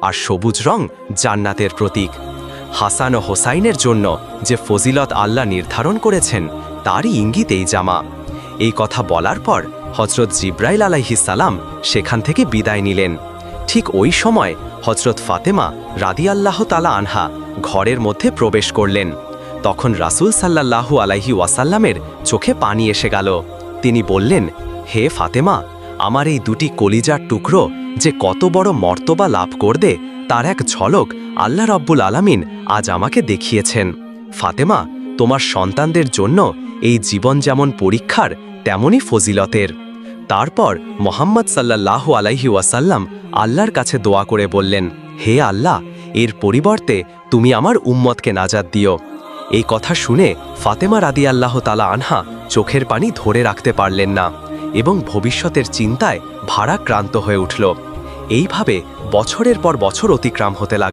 আর সবুজ রং জান্নাতের প্রতীক। হাসান ও হোসাইনের জন্য যে ফজিলত আল্লাহ নির্ধারণ করেছেন তারই ইঙ্গিত এই জামা। এই কথা বলার পর হজরত জিব্রাইল আলাইহিস সালাম সেখান থেকে বিদায় নিলেন। ঠিক ওই সময় হজরত ফাতেমা রাদিয়াল্লাহু তাআলা আনহা ঘরের মধ্যে প্রবেশ করলেন। তখন রাসূল সাল্লাল্লাহু আলাইহি ওয়াসাল্লামের চোখে পানি এসে গেল। তিনি বললেন, হে ফাতেমা, আমার এই দুটি কলিজার টুকরো যে কত বড় মর্তবা লাভ করবে তার এক ঝলক আল্লাহ রাব্বুল আলামিন আজ আমাকে দেখিয়েছেন। ফাতেমা, তোমার সন্তানদের জন্য এই জীবন যেমন পরীক্ষার তেমনই ফজিলতের। তারপর মোহাম্মদ সাল্লাল্লাহু আলাইহি ওয়াসাল্লাম আল্লাহর কাছে দোয়া করে বললেন, হে আল্লাহ, এর পরিবর্তে তুমি আমার উম্মতকে নাজাত দিও। এই কথা শুনে ফাতেমা রাদিয়াল্লাহু তাআলা আনহা চোখের পানি ধরে রাখতে পারলেন না এবং ভবিষ্যতের চিন্তায় ভারাক্রান্ত হয়ে উঠল। এইভাবে বছরের পর বছর অতিক্রাম হতে লাগল।